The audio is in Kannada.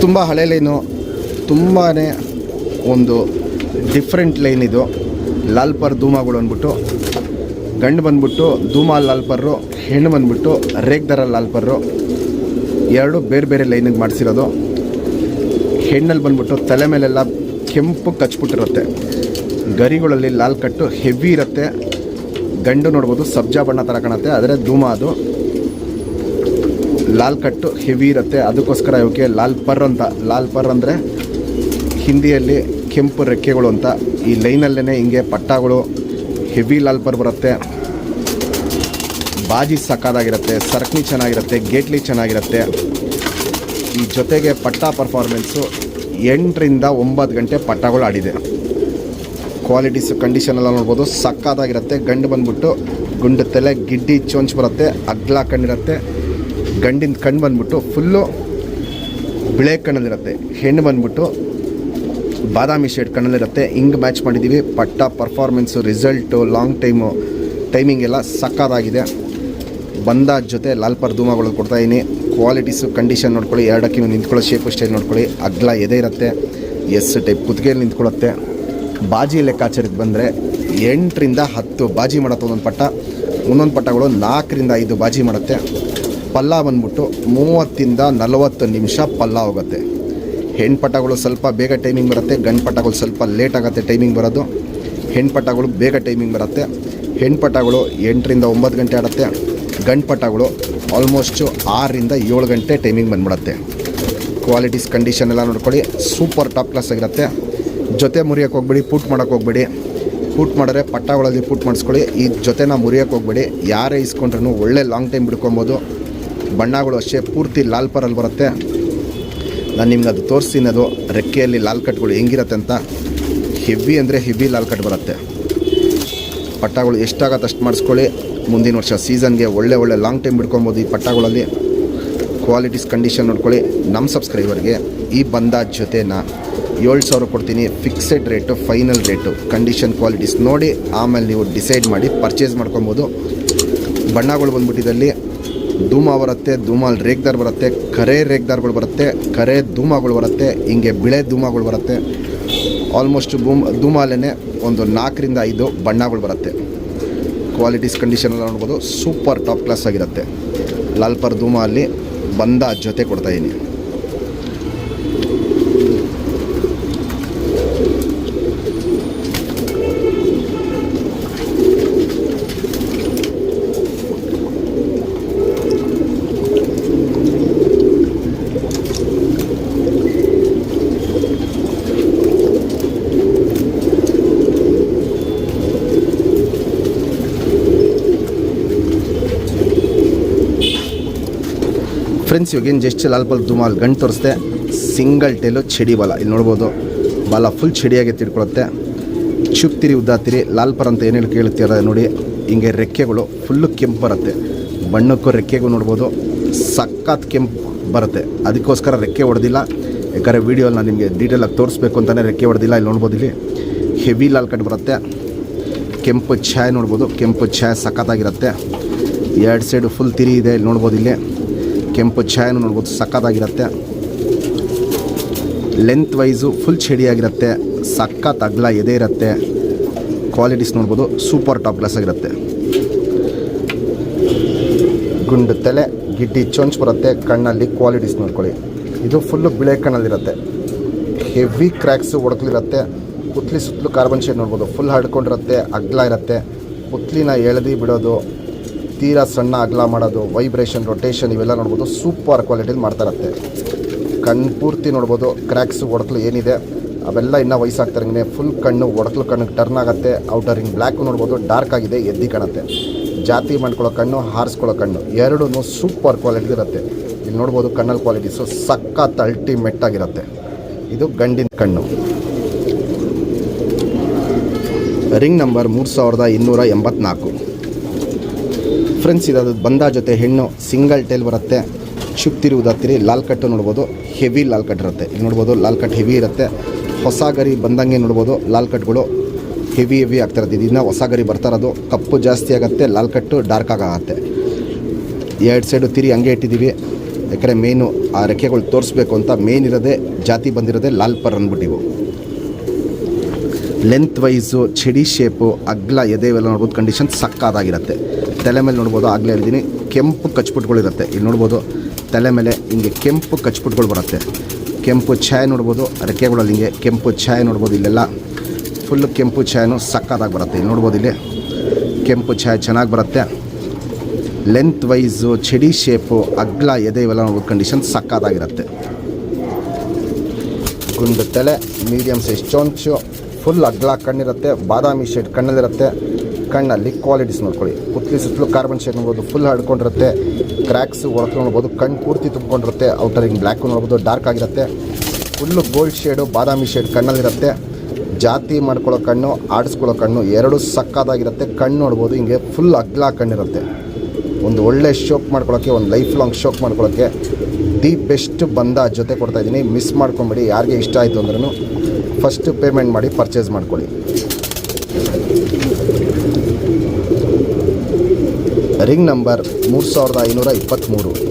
ತುಂಬ ಹಳೆ ಲೈನು, ತುಂಬಾ ಒಂದು ಡಿಫ್ರೆಂಟ್ ಲೈನ್ ಇದು. ಲಾಲ್ಪರ್ ಧೂಮಾಗಳು ಅಂದ್ಬಿಟ್ಟು, ಗಂಡು ಬಂದ್ಬಿಟ್ಟು ಧೂಮಾ ಲಾಲ್ಪರ್ರು, ಹೆಣ್ಣು ಬಂದ್ಬಿಟ್ಟು ರೇಗ್ದರ ಲಾಲ್ಪರ್ರು. ಎರಡು ಬೇರೆ ಬೇರೆ ಲೈನಿಗೆ ಮಾಡಿಸಿರೋದು. ಹೆಣ್ಣಲ್ಲಿ ಬಂದ್ಬಿಟ್ಟು ತಲೆ ಮೇಲೆಲ್ಲ ಕೆಂಪು ಕಚ್ಬಿಟ್ಟಿರುತ್ತೆ. ಗರಿಗಳಲ್ಲಿ ಲಾಲ್ ಕಟ್ಟು ಹೆವಿ ಇರುತ್ತೆ. ಗಂಡು ನೋಡ್ಬೋದು ಸಬ್ಜಾ ಬಣ್ಣ ಥರ ಕಾಣುತ್ತೆ, ಆದರೆ ಧೂಮಾ ಅದು ಲಾಲ್ ಕಟ್ಟು ಹೆವಿ ಇರುತ್ತೆ. ಅದಕ್ಕೋಸ್ಕರ ಇವಕ್ಕೆ ಲಾಲ್ಪರ್ ಅಂತ. ಲಾಲ್ಪರ್ ಅಂದರೆ ಹಿಂದಿಯಲ್ಲಿ ಕೆಂಪು ರೆಕ್ಕೆಗಳು ಅಂತ. ಈ ಲೈನಲ್ಲೇ ಹಿಂಗೆ ಪಟ್ಟಾಗಳು ಹೆವಿ ಲಾಲ್ಪರ್ ಬರುತ್ತೆ. ಬಾಜಿ ಸಕ್ಕದಾಗಿರುತ್ತೆ, ಸರಕಣಿ ಚೆನ್ನಾಗಿರುತ್ತೆ, ಗೇಟ್ಲಿ ಚೆನ್ನಾಗಿರುತ್ತೆ. ಈ ಜೊತೆಗೆ ಪಟ್ಟ ಪರ್ಫಾರ್ಮೆನ್ಸು 8 ರಿಂದ 9 ಗಂಟೆ ಪಟ್ಟಗಳು ಆಡಿದೆ. ಕ್ವಾಲಿಟೀಸು ಕಂಡೀಷನೆಲ್ಲ ನೋಡ್ಬೋದು ಸಕ್ಕದಾಗಿರುತ್ತೆ. ಗಂಡು ಬಂದ್ಬಿಟ್ಟು ಗುಂಡು ತಲೆ, ಗಿಡ್ಡಿ ಚೊಂಚ್ ಬರುತ್ತೆ, ಅಗ್ಲ ಕಣ್ಣಿರುತ್ತೆ. ಗಂಡಿನ ಕಣ್ಣು ಬಂದ್ಬಿಟ್ಟು ಫುಲ್ಲು ಬಿಳೆ ಕಣ್ಣಲ್ಲಿರುತ್ತೆ. ಹೆಣ್ಣು ಬಂದ್ಬಿಟ್ಟು ಬಾದಾಮಿ ಶೇಡ್ ಕಣ್ಣಲ್ಲಿರುತ್ತೆ. ಹಿಂಗೆ ಮ್ಯಾಚ್ ಮಾಡಿದ್ದೀವಿ. ಪಟ್ಟ ಪರ್ಫಾರ್ಮೆನ್ಸು, ರಿಸಲ್ಟು, ಲಾಂಗ್ ಟೈಮಿಂಗ್ ಎಲ್ಲ ಸಕ್ಕದಾಗಿದೆ. ಬಂದ ಜೊತೆ ಲಾಲ್ಪರ್ ಧೂಮಾಗಳು ಕೊಡ್ತಾಯಿದ್ದೀನಿ. ಕ್ವಾಲಿಟೀಸು ಕಂಡೀಷನ್ ನೋಡ್ಕೊಳ್ಳಿ. ಎರಡಕ್ಕೆ ನಿಂತ್ಕೊಳ್ಳೋ ಶೇಪು ಸ್ಟೈಲ್ ನೋಡ್ಕೊಳ್ಳಿ. ಅಗ್ಲ ಎದೆ ಇರುತ್ತೆ, ಎಸ್ ಟೈಪ್ ಕುತ್ತಿಗೆಯಲ್ಲಿ ನಿಂತ್ಕೊಳ್ಳುತ್ತೆ. ಬಾಜಿ ಲೆಕ್ಕಾಚಾರಕ್ಕೆ ಬಂದರೆ 8 ರಿಂದ 10 ಬಾಜಿ ಮಾಡುತ್ತೆ ಒಂದೊಂದು ಪಟ್ಟ. ಒಂದೊಂದು ಪಟ್ಟಗಳು 4 ರಿಂದ 5 ಬಾಜಿ ಮಾಡುತ್ತೆ. ಪಲ್ಲ ಬಂದ್ಬಿಟ್ಟು 30 ರಿಂದ 40 ನಿಮಿಷ ಪಲ್ಲ ಹೋಗುತ್ತೆ. ಹೆಣ್ಣು ಪಟ್ಟಗಳು ಸ್ವಲ್ಪ ಬೇಗ ಟೈಮಿಂಗ್ ಬರುತ್ತೆ, ಗಂಡು ಪಟ್ಟಗಳು ಸ್ವಲ್ಪ ಲೇಟ್ ಆಗುತ್ತೆ ಟೈಮಿಂಗ್ ಬರೋದು. ಹೆಣ್ಣು ಪಟ್ಟಗಳು ಬೇಗ ಟೈಮಿಂಗ್ ಬರುತ್ತೆ. ಹೆಣ್ಣು ಪಟ್ಟಗಳು 8 ರಿಂದ 9 ಗಂಟೆ ಆಡುತ್ತೆ. ಗಂಡು ಪಟ್ಟಗಳು ಆಲ್ಮೋಸ್ಟು 6 ರಿಂದ 7 ಗಂಟೆ ಟೈಮಿಂಗ್ ಬಂದ್ಬಿಡುತ್ತೆ. ಕ್ವಾಲಿಟೀಸ್ ಕಂಡೀಷನ್ ಎಲ್ಲ ನೋಡ್ಕೊಳ್ಳಿ. ಸೂಪರ್ ಟಾಪ್ ಕ್ಲಾಸ್ ಆಗಿರುತ್ತೆ. ಜೊತೆ ಮುರಿಯೋಕ್ಕೆ ಹೋಗ್ಬೇಡಿ, ಪುಟ್ ಮಾಡೋಕ್ಕೆ ಹೋಗ್ಬೇಡಿ. ಪುಟ್ ಮಾಡಿದ್ರೆ ಪಟ್ಟಗಳಲ್ಲಿ ಪುಟ್ ಮಾಡಿಸ್ಕೊಳ್ಳಿ. ಈ ಜೊತೆನ ಮುರಿಯೋಕ್ಕೆ ಹೋಗ್ಬೇಡಿ. ಯಾರೇ ಇಸ್ಕೊಂಡ್ರೂ ಒಳ್ಳೆ ಲಾಂಗ್ ಟೈಮ್ ಬಿಡ್ಕೊಬೋದು. ಬಣ್ಣಗಳು ಅಷ್ಟೇ ಪೂರ್ತಿ ಲಾಲ್ಪರಲ್ಲಿ ಬರುತ್ತೆ. ನಾನು ನಿಮ್ಗೆ ಅದು ತೋರಿಸ್ತೀನಿ. ಅದು ರೆಕ್ಕೆಯಲ್ಲಿ ಲಾಲ್ ಕಟ್ಗಳು ಹೆಂಗಿರುತ್ತೆ ಅಂತ. ಹೆವಿ ಅಂದರೆ ಹೆವಿ ಲಾಲ್ ಕಟ್ ಬರುತ್ತೆ. ಪಟ್ಟಗಳು ಎಷ್ಟಾಗತ್ತೆ ಅಷ್ಟು ಮಾಡಿಸ್ಕೊಳ್ಳಿ. ಮುಂದಿನ ವರ್ಷ ಸೀಸನ್ಗೆ ಒಳ್ಳೆ ಲಾಂಗ್ ಟೈಮ್ ಬಿಡ್ಕೊಬೋದು ಈ ಪಟ್ಟಗಳಲ್ಲಿ. ಕ್ವಾಲಿಟೀಸ್ ಕಂಡೀಷನ್ ನೋಡ್ಕೊಳ್ಳಿ. ನಮ್ಮ ಸಬ್ಸ್ಕ್ರೈಬರ್ಗೆ ಈ ಬಂದ ಜೊತೆನ 7,000 ಕೊಡ್ತೀನಿ. Fixed rate, final rate. Condition qualities ನೋಡಿ ಆಮೇಲೆ ನೀವು ಡಿಸೈಡ್ ಮಾಡಿ ಪರ್ಚೇಸ್ ಮಾಡ್ಕೊಬೋದು. ಬಣ್ಣಗಳು ಬಂದ್ಬಿಟ್ಟಿದ್ದಲ್ಲಿ ಧೂಮಾ ಬರುತ್ತೆ, ಧೂಮಾಲ್ ರೇಗ್ದಾರ್ ಬರುತ್ತೆ, ಕರೆ ರೇಗ್ದಾರ್ಗಳು ಬರುತ್ತೆ, ಕರೆ ಧೂಮಾಗಳು ಬರುತ್ತೆ, ಹಿಂಗೆ ಬಿಳೆ ಧೂಮಾಗಳು ಬರುತ್ತೆ. ಆಲ್ಮೋಸ್ಟ್ ಧೂಮಾಲೇ ಒಂದು 4 ರಿಂದ 5 ಬಣ್ಣಗಳು ಬರುತ್ತೆ. ಕ್ವಾಲಿಟೀಸ್ ಕಂಡೀಷನ್ ಎಲ್ಲ ನೋಡ್ಬೋದು. ಸೂಪರ್ ಟಾಪ್ ಕ್ಲಾಸ್ ಆಗಿರುತ್ತೆ. ಲಾಲ್ಪರ್ ಧೂಮಾ ಅಲ್ಲಿ ಬಂದ ಜೊತೆ ಕೊಡ್ತಾಯಿದ್ದೀನಿ. ಫ್ರೆಂಡ್ಸ್, ಇವಾಗೇನು ಜಸ್ಟ್ ಲಾಲ್ಪರ್ ಧೂಮಾಲ್ ಗಂಟು ತೋರಿಸ್ದೆ. ಸಿಂಗಲ್ ಟೇಲು ಚಡಿ ಬಾಲ ಇಲ್ಲಿ ನೋಡ್ಬೋದು. ಬಾಲ ಫುಲ್ ಚಡಿಯಾಗಿ ತಿಳ್ಕೊಳುತ್ತೆ. ಚುಕ್ತಿರಿ ಉದ್ದಾತಿರಿ ಲಾಲ್ಪರ್ ಅಂತ ಏನೇನು ಕೇಳುತ್ತೀರ ನೋಡಿ. ಹಿಂಗೆ ರೆಕ್ಕೆಗಳು ಫುಲ್ಲು ಕೆಂಪು ಬರುತ್ತೆ. ಬಣ್ಣಕ್ಕೂ ರೆಕ್ಕೆಗೂ ನೋಡ್ಬೋದು ಸಖತ್ ಕೆಂಪು ಬರುತ್ತೆ. ಅದಕ್ಕೋಸ್ಕರ ರೆಕ್ಕೆ ಹೊಡೆದಿಲ್ಲ. ಯಾಕಂದರೆ ವೀಡಿಯೋಲ್ಲಿ ನಾನು ನಿಮಗೆ ಡೀಟೇಲಾಗಿ ತೋರಿಸ್ಬೇಕು ಅಂತಲೇ ರೆಕ್ಕೆ ಹೊಡೆದಿಲ್ಲ. ಇಲ್ಲಿ ನೋಡ್ಬೋದು, ಇಲ್ಲಿ ಹೆವಿ ಲಾಲ್ ಕಟ್ ಬರುತ್ತೆ. ಕೆಂಪು ಛಾಯ್ ನೋಡ್ಬೋದು. ಕೆಂಪು ಛಾಯ್ ಸಖತ್ತಾಗಿರುತ್ತೆ. 2 ಸೈಡು ಫುಲ್ ತಿರಿ ಇದೆ. ಇಲ್ಲಿ ನೋಡ್ಬೋದು, ಇಲ್ಲಿ ಕೆಂಪು ಛಾಯನು ನೋಡ್ಬೋದು ಸಕ್ಕತ್ತಾಗಿರುತ್ತೆ. ಲೆಂತ್ ವೈಸು ಫುಲ್ ಚಡಿಯಾಗಿರುತ್ತೆ. ಸಖತ್ ಅಗ್ಲ ಎದೆ ಇರುತ್ತೆ. ಕ್ವಾಲಿಟೀಸ್ ನೋಡ್ಬೋದು ಸೂಪರ್ ಟಾಪ್ ಕ್ಲಾಸ್ ಆಗಿರುತ್ತೆ. ಗುಂಡು ತಲೆ, ಗಿಡ್ಡಿ ಚೊಂಚ್ ಬರುತ್ತೆ. ಕಣ್ಣಲ್ಲಿ ಕ್ವಾಲಿಟೀಸ್ ನೋಡ್ಕೊಳ್ಳಿ. ಇದು ಫುಲ್ಲು ಬಿಳೆ ಕಣ್ಣಲ್ಲಿರುತ್ತೆ. Heavy cracks ಒಡಕಲಿರುತ್ತೆ. ಪುತ್ಲಿ ಸುತ್ತಲೂ ಕಾರ್ಬನ್ ಶೇಡ್ ನೋಡ್ಬೋದು. ಫುಲ್ ಹಡ್ಕೊಂಡಿರುತ್ತೆ, ಅಗ್ಲ ಇರುತ್ತೆ. ಪುತ್ಲಿನ ಎಳೆದು ಬಿಡೋದು, ತೀರಾ ಸಣ್ಣ ಅಗಲ ಮಾಡೋದು, ವೈಬ್ರೇಷನ್, ರೊಟೇಷನ್ ಇವೆಲ್ಲ ನೋಡ್ಬೋದು. ಸೂಪರ್ ಕ್ವಾಲಿಟಿಲಿ ಮಾಡ್ತಾ ಇರುತ್ತೆ. ಕಣ್ಣು ಪೂರ್ತಿ ನೋಡ್ಬೋದು. ಕ್ರ್ಯಾಕ್ಸು ಒಡಕಲು ಏನಿದೆ ಅವೆಲ್ಲ ಇನ್ನೂ ವಯಸ್ಸಾಗ್ತಾರಂಗೆ ಫುಲ್ ಕಣ್ಣು ಒಡಕಲು ಕಣ್ಣಿಗೆ ಟರ್ನ್ ಆಗುತ್ತೆ. ಔಟರಿಂಗ್ ಬ್ಲ್ಯಾಕು ನೋಡ್ಬೋದು, ಡಾರ್ಕ್ ಆಗಿದೆ, ಎದ್ದಿ ಕಾಣುತ್ತೆ. ಜಾತಿ ಮಾಡ್ಕೊಳ್ಳೋ ಕಣ್ಣು, ಹಾರಿಸ್ಕೊಳ್ಳೋ ಕಣ್ಣು ಎರಡೂ ಸೂಪರ್ ಕ್ವಾಲಿಟಿ ಇರುತ್ತೆ. ಇಲ್ಲಿ ನೋಡ್ಬೋದು ಕಣ್ಣಲ್ಲಿ ಕ್ವಾಲಿಟೀಸು ಸಖತ್ ಅಲ್ಟಿಮೇಟ್ ಆಗಿರುತ್ತೆ. ಇದು ಗಂಡಿನ ಕಣ್ಣು. Ring number 3284. ಫ್ರೆಂಡ್ಸ್, ಇದು ಬಂದ ಜೊತೆ ಹೆಣ್ಣು ಸಿಂಗಲ್ ಟೇಲ್ ಬರುತ್ತೆ. ಚುಕ್ತಿರಿ ಉದಾತಿರಿ ಲಾಲ್ ಕಟ್ಟು ನೋಡ್ಬೋದು. ಹೆವಿ ಲಾಲ್ ಕಟ್ ಇರುತ್ತೆ. ಇಲ್ಲಿ ನೋಡ್ಬೋದು ಲಾಲ್ ಕಟ್ ಹೆವಿ ಇರುತ್ತೆ. ಹೊಸ ಗರಿ ಬಂದಂಗೆ ನೋಡ್ಬೋದು. ಲಾಲ್ ಕಟ್ಗಳು ಹೆವಿ ಆಗ್ತಿರುತ್ತೆ. ಇದನ್ನು ಹೊಸ ಗರಿ ಬರ್ತಾ ಇರೋದು. ಕಪ್ಪು ಜಾಸ್ತಿ ಆಗುತ್ತೆ, ಲಾಲ್ ಕಟ್ಟು ಡಾರ್ಕ್ ಆಗುತ್ತೆ. 2 ಸೈಡು ತಿರಿ ಹಂಗೆ ಇಟ್ಟಿದ್ದೀವಿ. ಯಾಕಂದರೆ ಮೇನು ಆ ರೆಕ್ಕೆಗಳು ತೋರಿಸ್ಬೇಕು ಅಂತ ಮೇನ್ ಇರೋದೇ ಜಾತಿ ಬಂದಿರೋದೇ ಲಾಲ್ ಪರ್ ಅಂದ್ಬಿಟ್ಟಿವು. ಲೆಂತ್ ವೈಸು ಚಡಿ ಶೇಪು ಅಗ್ಲ ಎದೆ ಇವೆಲ್ಲ ನೋಡ್ಬೋದು ಕಂಡೀಷನ್ ಸಕ್ಕದಾಗಿರುತ್ತೆ. ತಲೆ ಮೇಲೆ ನೋಡ್ಬೋದು, ಆಗಲೇ ಹೇಳ್ತೀನಿ ಕೆಂಪು ಕಚ್ಪುಟ್ಗಳಿರುತ್ತೆ. ಇಲ್ಲಿ ನೋಡ್ಬೋದು ತಲೆ ಮೇಲೆ ಹಿಂಗೆ ಕೆಂಪು ಕಚ್ಪುಟ್ಗಳು ಬರುತ್ತೆ. ಕೆಂಪು ಛಾಯೆ ನೋಡ್ಬೋದು, ರೆಕ್ಕೆಗಳಲ್ಲಿ ಹಿಂಗೆ ಕೆಂಪು ಛಾಯೆ ನೋಡ್ಬೋದು. ಇಲ್ಲೆಲ್ಲ ಫುಲ್ಲು ಕೆಂಪು ಛಾಯೆನೂ ಸಕ್ಕದಾಗಿ ಬರುತ್ತೆ. ಇಲ್ಲಿ ನೋಡ್ಬೋದು ಇಲ್ಲಿ ಕೆಂಪು ಛಾಯೆ ಚೆನ್ನಾಗಿ ಬರುತ್ತೆ. ಲೆಂತ್ ವೈಸು ಚಡಿ ಶೇಪು ಅಗ್ಲ ಎದೆ ಇವೆಲ್ಲ ನೋಡ್ಬೋದು ಕಂಡೀಷನ್ ಸಕ್ಕದಾಗಿರುತ್ತೆ. ಗುಂಡು ತಲೆ, ಮೀಡಿಯಮ್ ಸೈಜ್ ಚೊಂಚು, ಫುಲ್ ಅಗ್ಲ ಕಣ್ಣಿರುತ್ತೆ, ಬಾದಾಮಿ ಶೇಡ್ ಕಣ್ಣಲ್ಲಿರುತ್ತೆ. ಕಣ್ಣಲ್ಲಿ ಕ್ವಾಲಿಟೀಸ್ ನೋಡ್ಕೊಳ್ಳಿ. ಕುತ್ಲಿ ಸುತ್ತಲೂ ಕಾರ್ಬನ್ ಶೇಡ್ ನೋಡ್ಬೋದು, ಫುಲ್ ಹಡ್ಕೊಂಡಿರುತ್ತೆ. ಕ್ರ್ಯಾಕ್ಸು ಒಳಗೆ ನೋಡ್ಬೋದು, ಕಣ್ಣು ಪೂರ್ತಿ ತುಂಬಿಕೊಂಡಿರುತ್ತೆ. ಔಟರಿಂಗ್ ಬ್ಲ್ಯಾಕು ನೋಡ್ಬೋದು, ಡಾರ್ಕ್ ಆಗಿರುತ್ತೆ. ಫುಲ್ಲು ಗೋಲ್ಡ್ ಶೇಡು ಬಾದಾಮಿ ಶೇಡ್ ಕಣ್ಣಲ್ಲಿರುತ್ತೆ. ಜಾತಿ ಮಾಡ್ಕೊಳ್ಳೋ ಕಣ್ಣು, ಆಡಿಸ್ಕೊಳ್ಳೋ ಕಣ್ಣು ಎರಡೂ ಸಕ್ಕದಾಗಿರುತ್ತೆ. ಕಣ್ಣು ನೋಡ್ಬೋದು ಹಿಂಗೆ ಫುಲ್ ಅಗ್ಲ ಕಣ್ಣಿರುತ್ತೆ. ಒಂದು ಒಳ್ಳೆ ಶೋಕ್ ಮಾಡ್ಕೊಳ್ಳೋಕ್ಕೆ, ಒಂದು ಲೈಫ್ ಲಾಂಗ್ ಶೋಕ್ ಮಾಡ್ಕೊಳ್ಳೋಕ್ಕೆ ದಿ ಬೆಸ್ಟ್ ಬಂದ ಜೊತೆ ಕೊಡ್ತಾಯಿದ್ದೀನಿ. ಮಿಸ್ ಮಾಡ್ಕೊಂಬೇಡಿ. ಯಾರಿಗೆ ಇಷ್ಟ ಆಯಿತು ಅಂದ್ರೂ ಫಸ್ಟ್ ಪೇಮೆಂಟ್ ಮಾಡಿ ಪರ್ಚೇಸ್ ಮಾಡ್ಕೊಳ್ಳಿ. Ring number 3523.